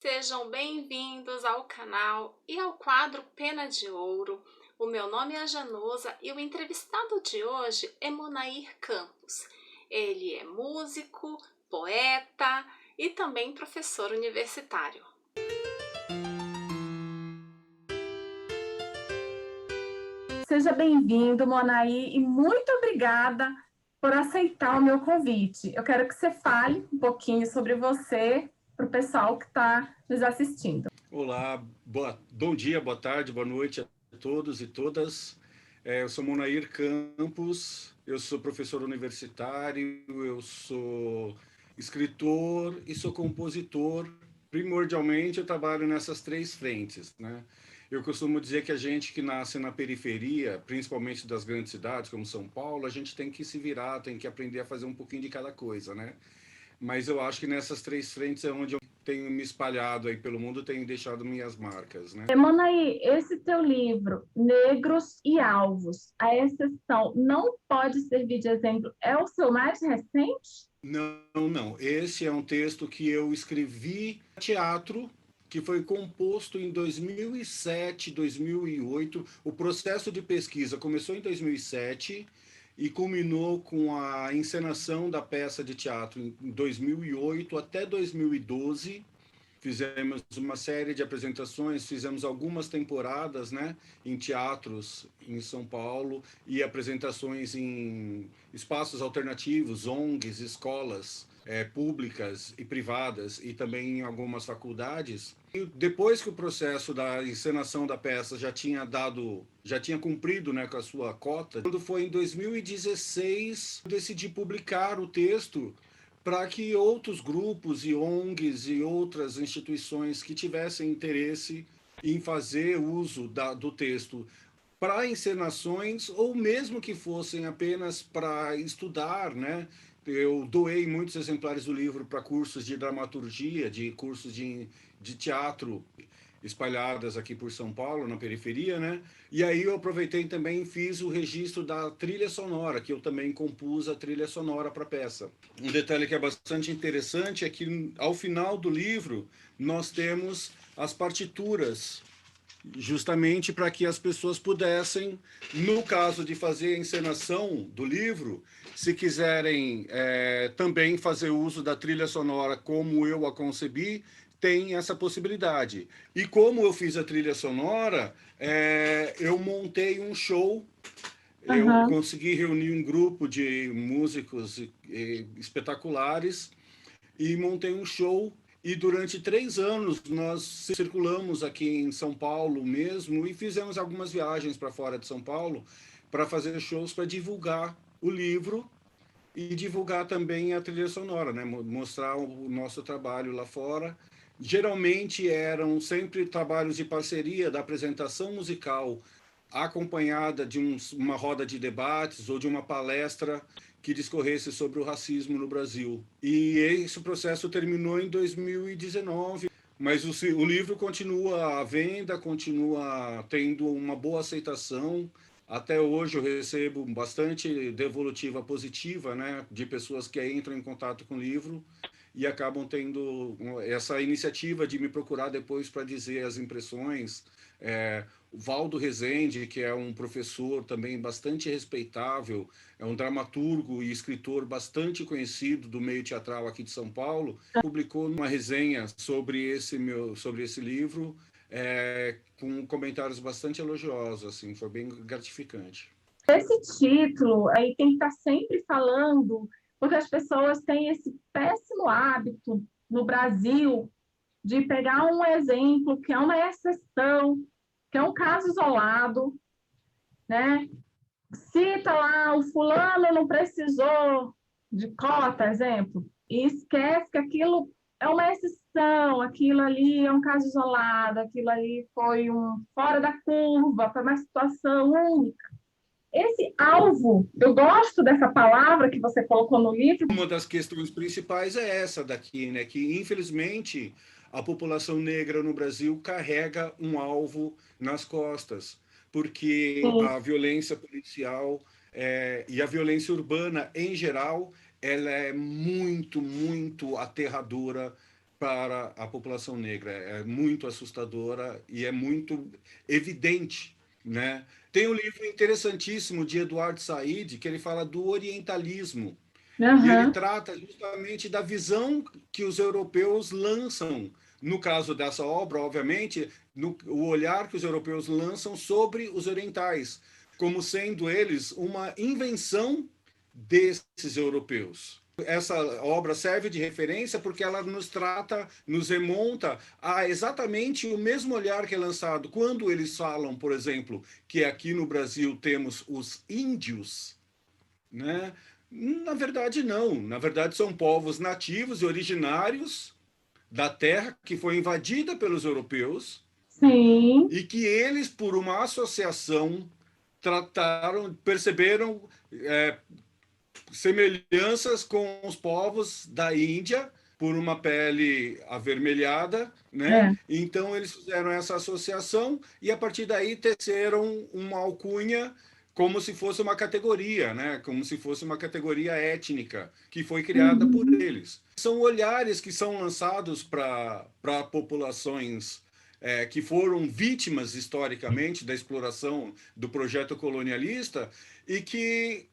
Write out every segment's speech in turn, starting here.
Sejam bem-vindos ao canal e ao quadro Pena de Ouro. O meu nome é Janusa e o entrevistado de hoje é Monair Campos. Ele é músico, poeta e também professor universitário. Seja bem-vindo, Monaí, e muito obrigada por aceitar o meu convite. Eu quero que você fale um pouquinho sobre você para o pessoal que está nos assistindo. Olá, bom dia, boa tarde, boa noite a todos e todas. Eu sou Monair Campos, eu sou professor universitário, eu sou escritor e sou compositor. Primordialmente, eu trabalho nessas três frentes, né? Eu costumo dizer que a gente que nasce na periferia, principalmente das grandes cidades, como São Paulo, a gente tem que se virar, tem que aprender a fazer um pouquinho de cada coisa, né? Mas eu acho que nessas três frentes é onde eu tenho me espalhado aí pelo mundo, tenho deixado minhas marcas, né? Monaí, esse teu livro, Negros e Alvos, a exceção não pode servir de exemplo, é o seu mais recente? Não. Esse é um texto que eu escrevi teatro, que foi composto em 2007, 2008. O processo de pesquisa começou em 2007 e culminou com a encenação da peça de teatro em 2008 até 2012. Fizemos uma série de apresentações, fizemos algumas temporadas, né, em teatros em São Paulo e apresentações em espaços alternativos, ONGs, escolas públicas e privadas e também em algumas faculdades. E depois que o processo da encenação da peça já tinha cumprido, né, com a sua cota, quando foi em 2016, eu decidi publicar o texto para que outros grupos e ONGs e outras instituições que tivessem interesse em fazer uso do texto para encenações ou mesmo que fossem apenas para estudar, né? Eu doei muitos exemplares do livro para cursos de dramaturgia, de cursos de teatro espalhadas aqui por São Paulo, na periferia, né? E aí eu aproveitei também e fiz o registro da trilha sonora, que eu também compus a trilha sonora para a peça. Um detalhe que é bastante interessante é que ao final do livro nós temos as partituras justamente para que as pessoas pudessem, no caso de fazer a encenação do livro, se quiserem também fazer uso da trilha sonora como eu a concebi, tem essa possibilidade. E como eu fiz a trilha sonora, eu montei um show. Eu Uhum. consegui reunir um grupo de músicos espetaculares e montei um show. E durante 3 anos nós circulamos aqui em São Paulo mesmo e fizemos algumas viagens para fora de São Paulo para fazer shows para divulgar o livro e divulgar também a trilha sonora, né? Mostrar o nosso trabalho lá fora. Geralmente eram sempre trabalhos de parceria da apresentação musical acompanhada de uma roda de debates ou de uma palestra que discorresse sobre o racismo no Brasil. E esse processo terminou em 2019, mas o livro continua à venda, continua tendo uma boa aceitação. Até hoje eu recebo bastante devolutiva positiva, né, de pessoas que entram em contato com o livro e acabam tendo essa iniciativa de me procurar depois para dizer as impressões. O Valdo Rezende, que é um professor também bastante respeitável, é um dramaturgo e escritor bastante conhecido do meio teatral aqui de São Paulo, publicou uma resenha sobre esse livro, com comentários bastante elogiosos, assim, foi bem gratificante. Esse título aí tem que estar sempre falando, porque as pessoas têm esse péssimo hábito no Brasil de pegar um exemplo que é uma exceção, que é um caso isolado, né? Cita lá, o fulano não precisou de cota, exemplo, e esquece que aquilo é uma exceção, aquilo ali é um caso isolado, aquilo ali foi um fora da curva, foi uma situação única. Esse alvo, eu gosto dessa palavra que você colocou no livro. Uma das questões principais é essa daqui, né? Que infelizmente a população negra no Brasil carrega um alvo nas costas, porque Sim. a violência policial e a violência urbana em geral, ela é muito, muito aterradora para a população negra. É muito assustadora e é muito evidente, né? Tem um livro interessantíssimo de Eduardo Said, que ele fala do orientalismo, e ele Aham. trata justamente da visão que os europeus lançam, no caso dessa obra, obviamente, o olhar que os europeus lançam sobre os orientais, como sendo eles uma invenção desses europeus. Essa obra serve de referência porque ela nos trata, nos remonta a exatamente o mesmo olhar que é lançado quando eles falam, por exemplo, que aqui no Brasil temos os índios, né? Na verdade, não. Na verdade, são povos nativos e originários da terra que foi invadida pelos europeus Sim. e que eles, por uma associação, trataram, perceberam semelhanças com os povos da Índia por uma pele avermelhada, né? É. Então eles fizeram essa associação e a partir daí teceram uma alcunha como se fosse uma categoria, né? Como se fosse uma categoria étnica que foi criada por Uhum. eles. São olhares que são lançados para populações que foram vítimas historicamente da exploração do projeto colonialista e que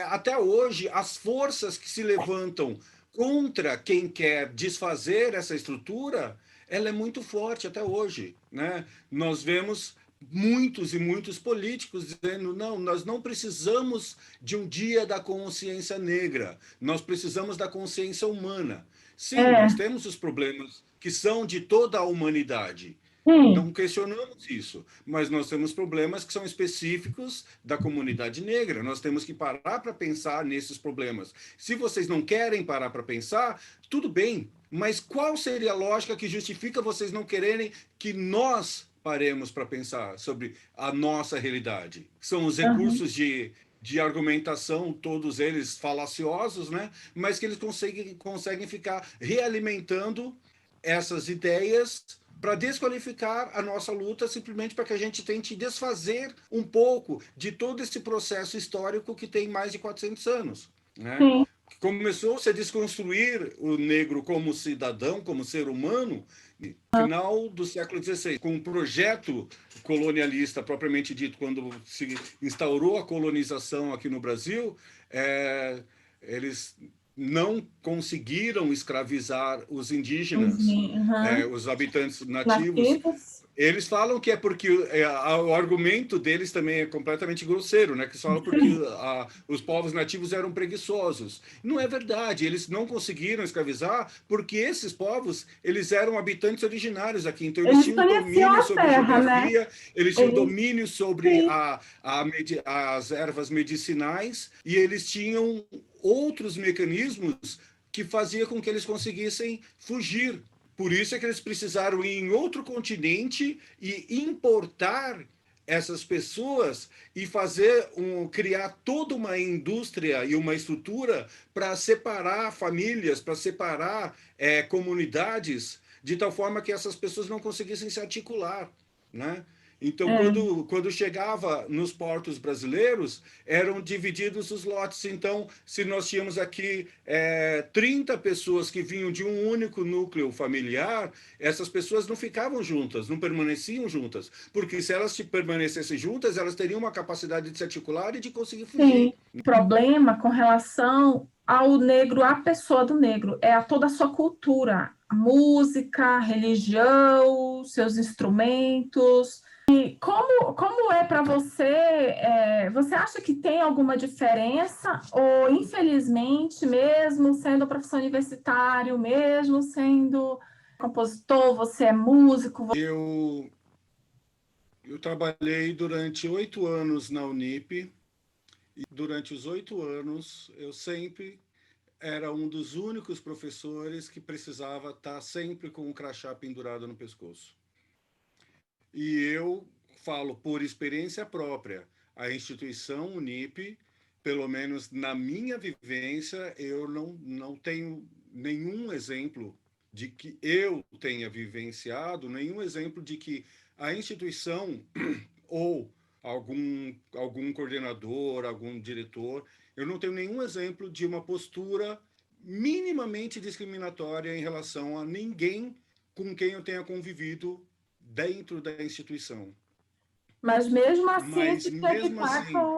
até hoje, as forças que se levantam contra quem quer desfazer essa estrutura, ela é muito forte até hoje, né? Nós vemos muitos e muitos políticos dizendo não, nós não precisamos de um dia da consciência negra, nós precisamos da consciência humana. Sim, É. nós temos os problemas que são de toda a humanidade, Sim. não questionamos isso, mas nós temos problemas que são específicos da comunidade negra. Nós temos que parar para pensar nesses problemas. Se vocês não querem parar para pensar, tudo bem, mas qual seria a lógica que justifica vocês não quererem que nós paremos para pensar sobre a nossa realidade? São os Aham. recursos de argumentação, todos eles falaciosos, né? Mas que eles conseguem ficar realimentando essas ideias para desqualificar a nossa luta, simplesmente para que a gente tente desfazer um pouco de todo esse processo histórico que tem mais de 400 anos, né? Sim. Começou-se a desconstruir o negro como cidadão, como ser humano, no final do século XVI, com um projeto colonialista propriamente dito, quando se instaurou a colonização aqui no Brasil, eles não conseguiram escravizar os indígenas, Aham. os habitantes nativos. Nativos. Eles falam que é porque o argumento deles também é completamente grosseiro, né? Que falam porque Sim. os povos nativos eram preguiçosos. Não é verdade. Eles não conseguiram escravizar porque esses povos eles eram habitantes originários aqui. Então eles Eles tinham conheciam domínio a sobre terra, né? geografia, eles tinham Eles, domínio sobre sim. as ervas medicinais e eles tinham outros mecanismos que fazia com que eles conseguissem fugir. Por isso é que eles precisaram ir em outro continente e importar essas pessoas e criar toda uma indústria e uma estrutura para separar famílias, para separar comunidades, de tal forma que essas pessoas não conseguissem se articular, né? Então, É. quando chegava nos portos brasileiros, eram divididos os lotes. Então, se nós tínhamos aqui 30 pessoas que vinham de um único núcleo familiar, essas pessoas não ficavam juntas, não permaneciam juntas. Porque se elas permanecessem juntas, elas teriam uma capacidade de se articular e de conseguir Sim, fugir. o problema com relação ao negro, à pessoa do negro, é a toda a sua cultura, a música, a religião, seus instrumentos. E como é para você? Você acha que tem alguma diferença? Ou, infelizmente, mesmo sendo professor universitário, mesmo sendo compositor, você é músico? Eu trabalhei durante 8 anos na Unip, e durante os 8 anos eu sempre era um dos únicos professores que precisava estar sempre com o crachá pendurado no pescoço. E eu falo por experiência própria, a instituição Unip, pelo menos na minha vivência, eu não tenho nenhum exemplo de que eu tenha vivenciado, nenhum exemplo de que a instituição ou algum coordenador, algum diretor, eu não tenho nenhum exemplo de uma postura minimamente discriminatória em relação a ninguém com quem eu tenha convivido dentro da instituição. Mas mesmo assim, Mas tem que mesmo evitar assim,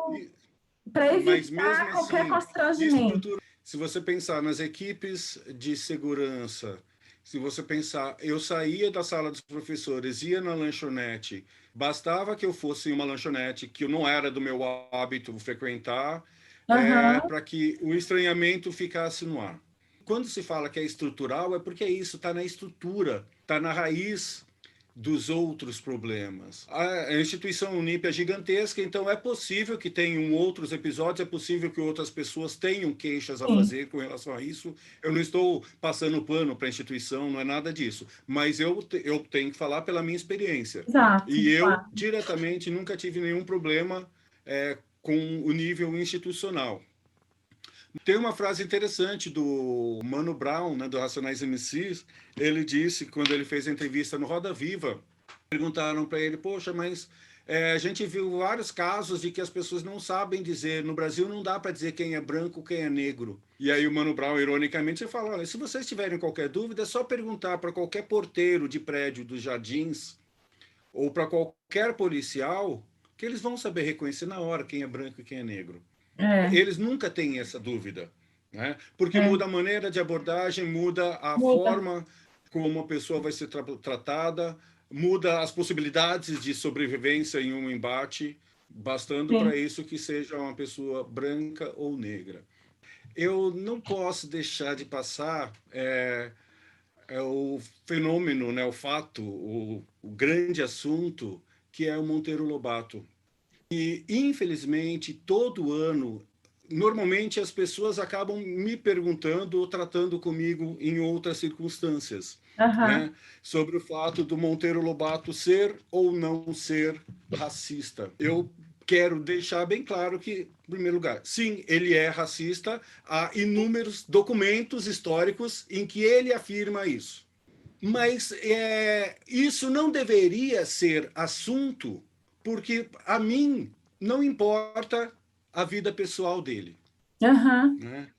para mas mesmo evitar qualquer assim, constrangimento. se você pensar nas equipes de segurança, se você pensar, eu saía da sala dos professores, ia na lanchonete, bastava que eu fosse em uma lanchonete que não era do meu hábito frequentar, Aham, para que o estranhamento ficasse no ar. Quando se fala que é estrutural, é porque é isso, está na estrutura, está na raiz dos outros problemas. A instituição Unip é gigantesca, então é possível que tenham outros episódios, é possível que outras pessoas tenham queixas a sim, fazer com relação a isso. Eu não estou passando pano para a instituição, não é nada disso, mas eu tenho que falar pela minha experiência. exato, E eu, claro. diretamente, nunca tive nenhum problema com o nível institucional. Tem uma frase interessante do Mano Brown, né, do Racionais MCs. Ele disse, quando ele fez a entrevista no Roda Viva, perguntaram para ele, poxa, mas a gente viu vários casos de que as pessoas não sabem dizer, no Brasil não dá para dizer quem é branco, quem é negro. E aí o Mano Brown, ironicamente, fala, olha, se vocês tiverem qualquer dúvida, é só perguntar para qualquer porteiro de prédio dos Jardins ou para qualquer policial que eles vão saber reconhecer na hora quem é branco e quem é negro. É, Eles nunca têm essa dúvida, né? Porque é, muda a maneira de abordagem, muda a muda, forma como uma pessoa vai ser tratada, muda as possibilidades de sobrevivência em um embate, bastando para sim. isso que seja uma pessoa branca ou negra. Eu não posso deixar de passar o fenômeno, né, o fato, o grande assunto que é o Monteiro Lobato. E, infelizmente, todo ano, normalmente as pessoas acabam me perguntando ou tratando comigo em outras circunstâncias, Aham, né? Sobre o fato do Monteiro Lobato ser ou não ser racista. Eu quero deixar bem claro que, em primeiro lugar, sim, ele é racista. Há inúmeros documentos históricos em que ele afirma isso. Mas isso não deveria ser assunto, porque a mim não importa a vida pessoal dele. aham, Né?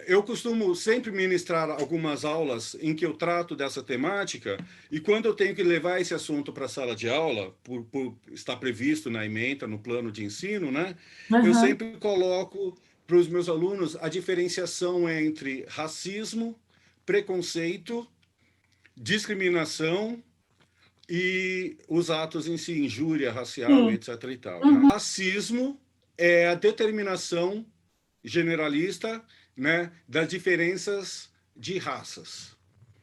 Eu costumo sempre ministrar algumas aulas em que eu trato dessa temática, e quando eu tenho que levar esse assunto para a sala de aula, por estar previsto na ementa, no plano de ensino, né, eu aham, sempre coloco para os meus alunos a diferenciação entre racismo, preconceito, discriminação e os atos em si, injúria racial, sim. etc. e tal. Né? Uhum, Racismo é a determinação generalista, né, das diferenças de raças.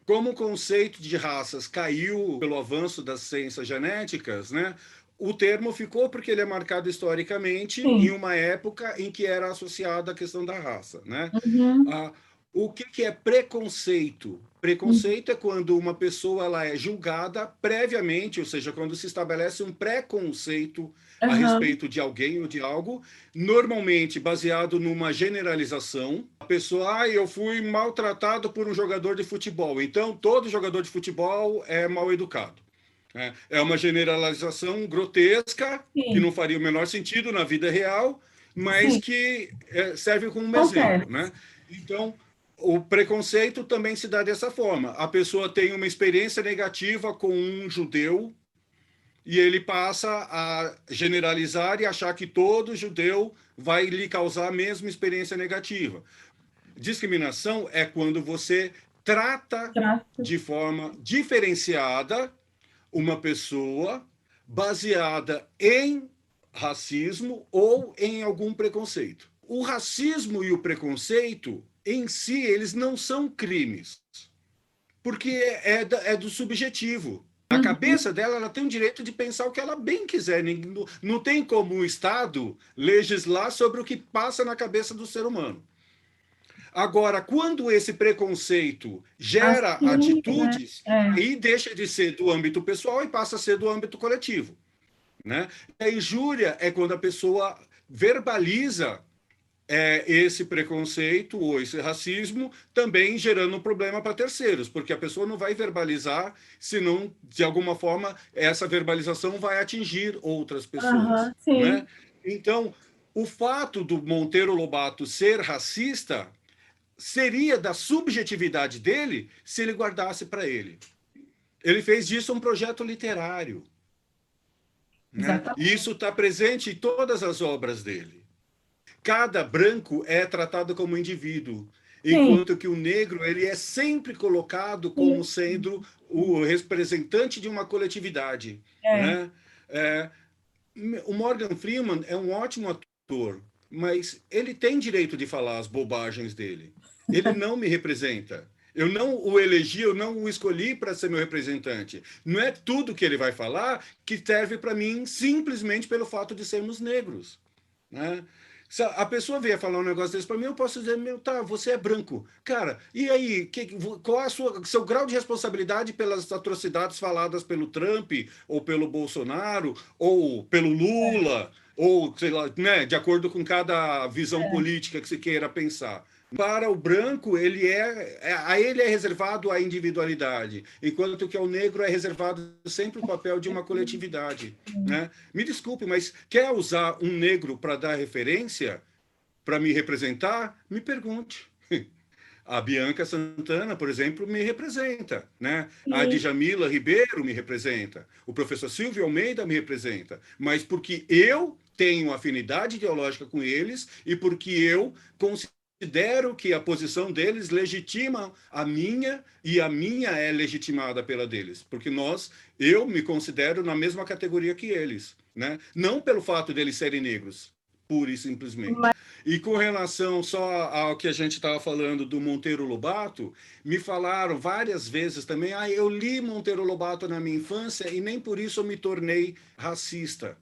Como o conceito de raças caiu pelo avanço das ciências genéticas, né, o termo ficou porque ele é marcado historicamente em sim. uma época em que era associado à questão da raça. Né? Uhum, Ah, o que é preconceito? uhum, Preconceito é quando uma pessoa ela é julgada previamente, ou seja, quando se estabelece um preconceito a aham, respeito de alguém ou de algo, normalmente baseado numa generalização. A pessoa, eu fui maltratado por um jogador de futebol, então todo jogador de futebol é mal educado. É uma generalização grotesca, que sim, não faria o menor sentido na vida real, mas sim. que serve como exemplo. Acontece. Né? Então, o preconceito também se dá dessa forma. A pessoa tem uma experiência negativa com um judeu e ele passa a generalizar e achar que todo judeu vai lhe causar a mesma experiência negativa. Discriminação é quando você trata Graças. de forma diferenciada uma pessoa baseada em racismo ou em algum preconceito. O racismo e o preconceito, em si, eles não são crimes, porque é do subjetivo. A Uhum, cabeça dela, ela tem o direito de pensar o que ela bem quiser. Não tem como o Estado legislar sobre o que passa na cabeça do ser humano. Agora, quando esse preconceito gera assim, né? atitudes, É. aí deixa de ser do âmbito pessoal e passa a ser do âmbito coletivo. Né? A injúria é quando a pessoa verbaliza esse preconceito ou esse racismo, também gerando um problema para terceiros, porque a pessoa não vai verbalizar, senão, de alguma forma, essa verbalização vai atingir outras pessoas. Aham, sim. Né? Então, o fato do Monteiro Lobato ser racista seria da subjetividade dele se ele guardasse para ele. Ele fez disso um projeto literário, né? E isso está presente em todas as obras dele. Cada branco é tratado como indivíduo, enquanto que o negro ele é sempre colocado como sendo o representante de uma coletividade, né? O Morgan Freeman é um ótimo ator, mas ele tem direito de falar as bobagens dele. Ele não me representa. Eu não o elegi, eu não o escolhi para ser meu representante. Não é tudo que ele vai falar que serve para mim simplesmente pelo fato de sermos negros, né? Se a pessoa vier falar um negócio desse para mim, eu posso dizer, meu, tá, você é branco. Cara, e aí, qual é seu grau de responsabilidade pelas atrocidades faladas pelo Trump, ou pelo Bolsonaro, ou pelo Lula, ou, sei lá, né, de acordo com cada visão política que se queira pensar. Para o branco, a ele é reservado a individualidade, enquanto que ao negro é reservado sempre o papel de uma coletividade, né? Me desculpe, mas quer usar um negro para dar referência, para me representar? Me pergunte. A Bianca Santana, por exemplo, me representa, né? A Djamila Ribeiro me representa. O professor Silvio Almeida me representa. Mas porque eu tenho afinidade ideológica com eles e porque eu considero que a posição deles legitima a minha e a minha é legitimada pela deles, porque eu me considero na mesma categoria que eles, né? Não pelo fato deles serem negros, pura e simplesmente. E com relação só ao que a gente estava falando do Monteiro Lobato, me falaram várias vezes também, eu li Monteiro Lobato na minha infância e nem por isso eu me tornei racista.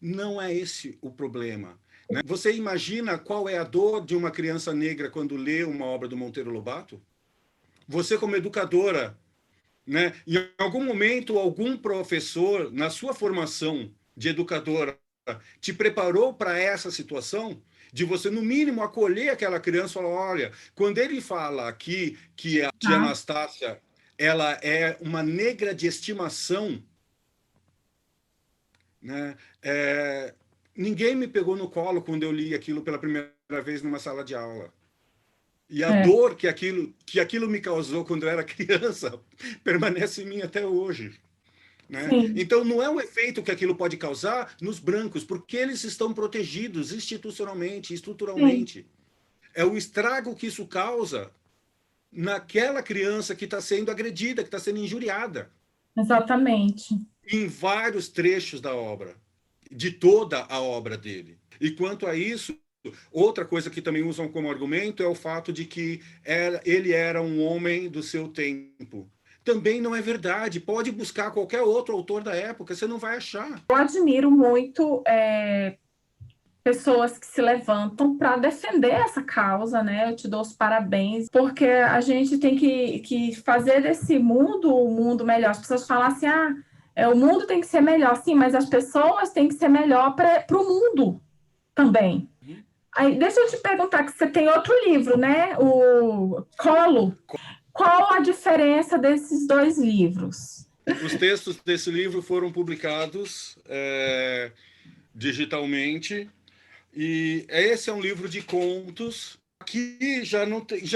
Não é esse o problema, né? Você imagina qual é a dor de uma criança negra quando lê uma obra do Monteiro Lobato? Você, como educadora, né, em algum momento, algum professor, na sua formação de educadora, te preparou para essa situação? De você, no mínimo, acolher aquela criança e falar, olha, quando ele fala aqui que a tia Anastácia ela é uma negra de estimação, né? Ninguém me pegou no colo quando eu li aquilo pela primeira vez numa sala de aula. E a dor que aquilo me causou quando eu era criança permanece em mim até hoje, né? Então, não é um efeito que aquilo pode causar nos brancos, porque eles estão protegidos institucionalmente, estruturalmente. É o estrago que isso causa naquela criança que está sendo agredida, que está sendo injuriada. Exatamente. Em vários trechos da obra, de toda a obra dele. E quanto a isso, outra coisa que também usam como argumento é o fato de que ele era um homem do seu tempo. Também não é verdade. Pode buscar qualquer outro autor da época, você não vai achar. Eu admiro muito pessoas que se levantam para defender essa causa, né? Eu te dou os parabéns, porque a gente tem que fazer desse mundo um mundo melhor. As pessoas falam assim, o mundo tem que ser melhor, sim, mas as pessoas têm que ser melhor para o mundo também. Aí, deixa eu te perguntar, que você tem outro livro, né? O Colo. Qual a diferença desses dois livros? Os textos desse livro foram publicados digitalmente. E esse é um livro de contos que já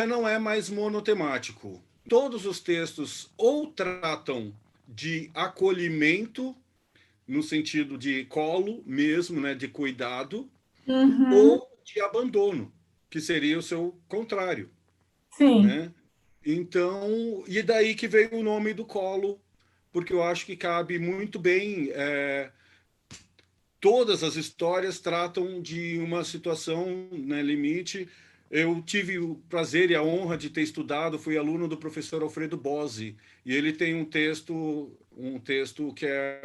não é mais monotemático. Todos os textos ou tratam de acolhimento, no sentido de colo mesmo, né, de cuidado, ou de abandono, que seria o seu contrário. Sim. Né? Então, e daí que veio o nome do colo, porque eu acho que cabe muito bem. Todas as histórias tratam de uma situação, né, limite. Eu tive o prazer e a honra de ter estudado, fui aluno do professor Alfredo Bozzi, e ele tem um texto que é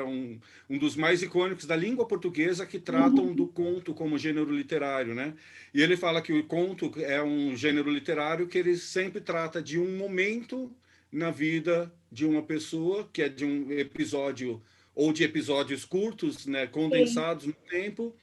um dos mais icônicos da língua portuguesa que tratam do conto como gênero literário, né? E ele fala que o conto é um gênero literário que ele sempre trata de um momento na vida de uma pessoa, que é de um episódio ou de episódios curtos, né, condensados no tempo,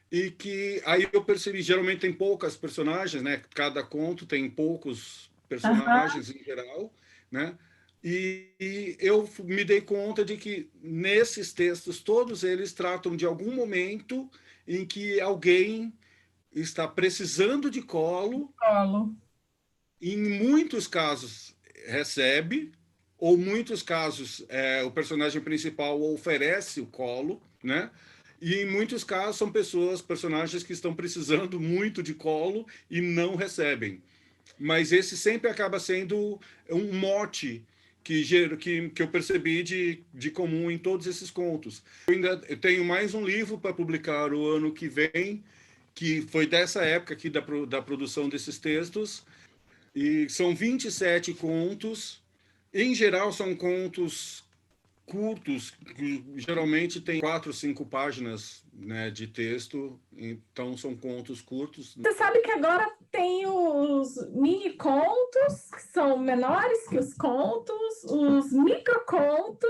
e que aí eu percebi, geralmente tem poucas personagens, né, cada conto tem poucos personagens em geral, né, e eu me dei conta de que nesses textos, todos eles tratam de algum momento em que alguém está precisando de colo, Em muitos casos recebe, ou muitos casos o personagem principal oferece o colo, né? E em muitos casos são personagens que estão precisando muito de colo e não recebem. Mas esse sempre acaba sendo um mote que eu percebi de comum em todos esses contos. Eu tenho mais um livro para publicar o ano que vem, que foi dessa época aqui da produção desses textos, e são 27 contos. Em geral, são contos curtos, que geralmente tem 4, 5 páginas, né, de texto, então são contos curtos. Você sabe que agora tem os mini contos, que são menores que os contos, os microcontos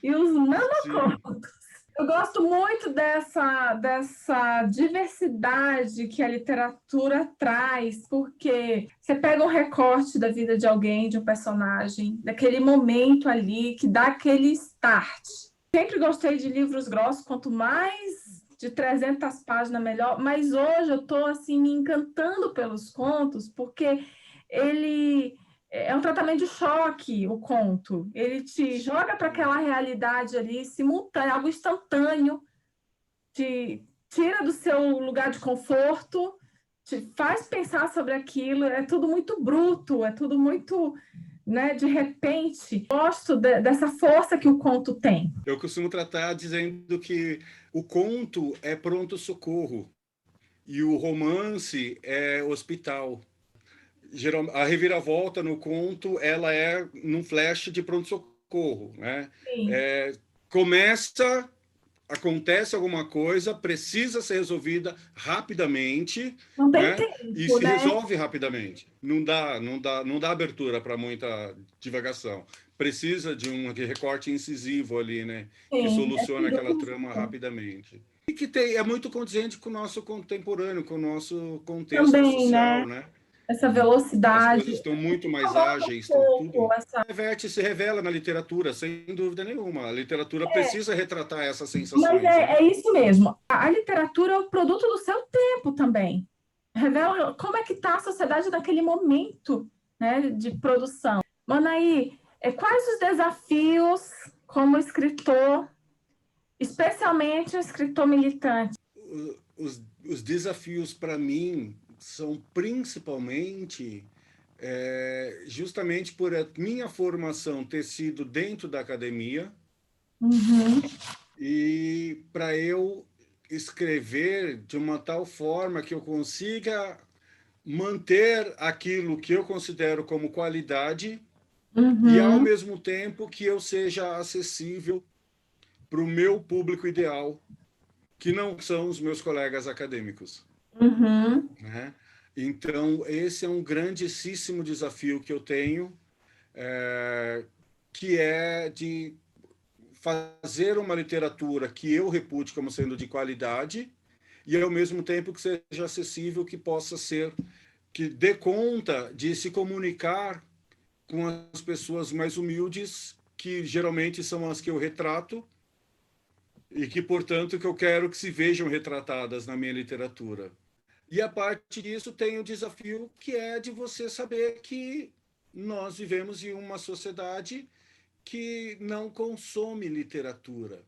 e os Sim, nanocontos. Eu gosto muito dessa diversidade que a literatura traz, porque você pega um recorte da vida de alguém, de um personagem, daquele momento ali que dá aquele start. Sempre gostei de livros grossos, quanto mais de 300 páginas melhor, mas hoje eu estou assim, me encantando pelos contos, porque ele é um tratamento de choque, o conto. Ele te joga para aquela realidade ali, simultânea, algo instantâneo, te tira do seu lugar de conforto, te faz pensar sobre aquilo. É tudo muito bruto, é tudo muito, né, de repente. Gosto dessa força que o conto tem. eu costumo tratar dizendo que o conto é pronto-socorro e o romance é hospital. A reviravolta no conto, ela é num flash de pronto-socorro, né? Sim. É, começa, acontece alguma coisa, precisa ser resolvida rapidamente, Não tem né? E tempo, se né? resolve rapidamente. Não dá abertura para muita divagação. Precisa de um recorte incisivo ali, né? Que Sim, é solucione aquela trama cirúrgico. rapidamente. E que é muito condizente com o nosso contemporâneo, com o nosso contexto Também, né? social, né? Essa As velocidade. coisas estão muito mais Incomoda um ágeis, estão tudo. pouco essa. Se revela na literatura, sem dúvida nenhuma. A literatura É, precisa retratar essas mas sensações, né? é isso mesmo. A literatura é o produto do seu tempo também. Revela como é que está a sociedade naquele momento, né, de produção. Manaí, quais os desafios como escritor, especialmente um escritor militante? Os desafios para mim são principalmente justamente por a minha formação ter sido dentro da academia Uhum, e para eu escrever de uma tal forma que eu consiga manter aquilo que eu considero como qualidade e, ao uhum, mesmo tempo, que eu seja acessível para o meu público ideal, que não são os meus colegas acadêmicos, uhum. né? Então, esse é um grandíssimo desafio que eu tenho, que é de fazer uma literatura que eu repute como sendo de qualidade e, ao mesmo tempo, que seja acessível, que possa ser, que dê conta de se comunicar com as pessoas mais humildes, que geralmente são as que eu retrato, e que, portanto, que eu quero que se vejam retratadas na minha literatura. E a parte disso tem o desafio que é de você saber que nós vivemos em uma sociedade que não consome literatura.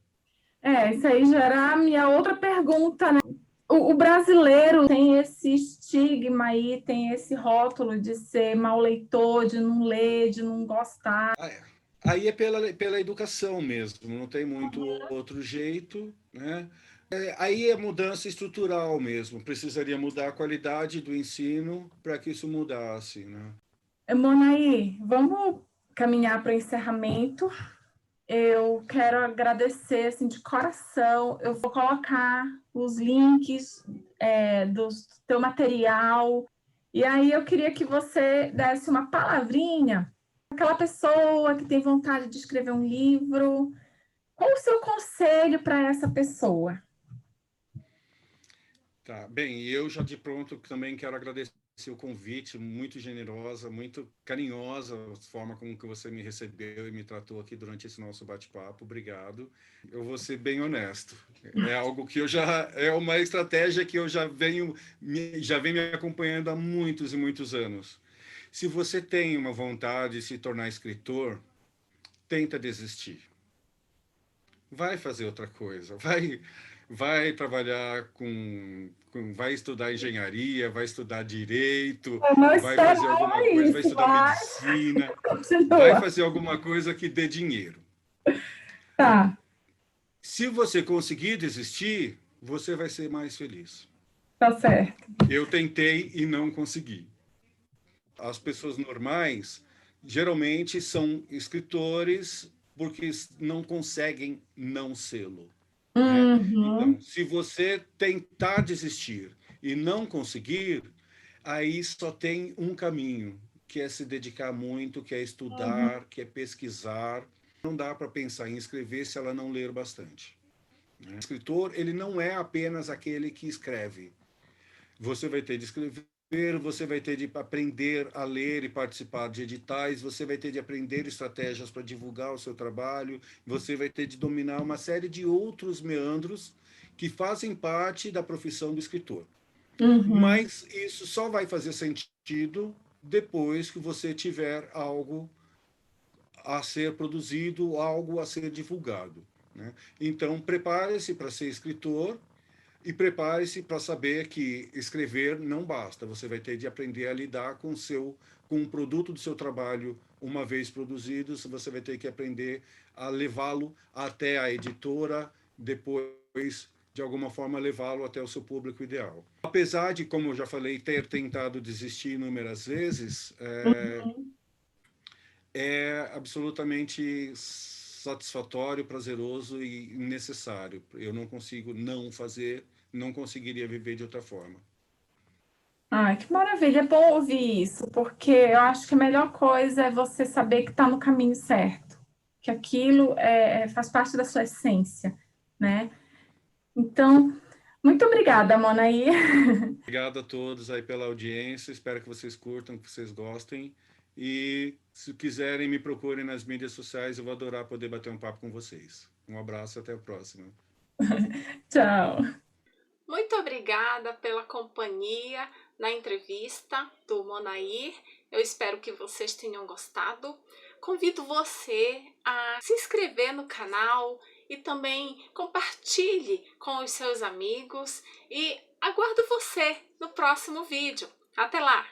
Isso aí gera a minha outra pergunta, né? O brasileiro tem esse estigma aí, tem esse rótulo de ser mau leitor, de não ler, de não gostar. Aí é pela educação mesmo, não tem muito outro jeito, né? Aí é mudança estrutural mesmo, precisaria mudar a qualidade do ensino para que isso mudasse, né? Monaí, vamos caminhar para o encerramento. Eu quero agradecer assim, de coração. Eu vou colocar os links do teu material. E aí eu queria que você desse uma palavrinha aquela pessoa que tem vontade de escrever um livro. Qual o seu conselho para essa pessoa? Tá, bem, eu já de pronto também quero agradecer o convite, muito generosa, muito carinhosa a forma como que você me recebeu e me tratou aqui durante esse nosso bate-papo. Obrigado. Eu vou ser bem honesto. É algo que é uma estratégia que eu já venho me acompanhando há muitos e muitos anos. Se você tem uma vontade de se tornar escritor, tenta desistir. Vai fazer outra coisa, vai trabalhar vai estudar engenharia, vai estudar direito, Eu não vai fazer alguma esperava coisa, vai isso, estudar mas medicina, vai continua. fazer alguma coisa que dê dinheiro. Tá, Se você conseguir desistir, você vai ser mais feliz. tá certo. Eu tentei e não consegui. As pessoas normais geralmente são escritores porque não conseguem não sê-lo, né? Então, Uhum, se você tentar desistir e não conseguir, aí só tem um caminho, que é se dedicar muito, que é uhum, estudar, que é pesquisar. Não dá para pensar em escrever se ela não ler bastante, né? O escritor, ele não é apenas aquele que escreve. Você vai ter de escrever, você vai ter de aprender a ler e participar de editais, você vai ter de aprender estratégias para divulgar o seu trabalho, você vai ter de dominar uma série de outros meandros que fazem parte da profissão do escritor. uhum. Mas isso só vai fazer sentido depois que você tiver algo a ser produzido, algo a ser divulgado, né? Então, prepare-se para ser escritor e prepare-se para saber que escrever não basta. Você vai ter de aprender a lidar com o produto do seu trabalho uma vez produzido. Você vai ter que aprender a levá-lo até a editora, depois de alguma forma levá-lo até o seu público ideal. Apesar de, como eu já falei, ter tentado desistir inúmeras vezes, é absolutamente satisfatório, prazeroso e necessário. Eu não consigo não fazer, não conseguiria viver de outra forma. Ai, que maravilha, é bom ouvir isso, porque eu acho que a melhor coisa é você saber que está no caminho certo, que aquilo faz parte da sua essência, né? Então, muito obrigada, Monaí. Obrigado a todos aí pela audiência, espero que vocês curtam, que vocês gostem. E se quiserem, me procurem nas mídias sociais, eu vou adorar poder bater um papo com vocês. Um abraço, até a próxima. Tchau. Muito obrigada pela companhia na entrevista do Monair. Eu espero que vocês tenham gostado. Convido você a se inscrever no canal e também compartilhe com os seus amigos. E aguardo você no próximo vídeo. Até lá!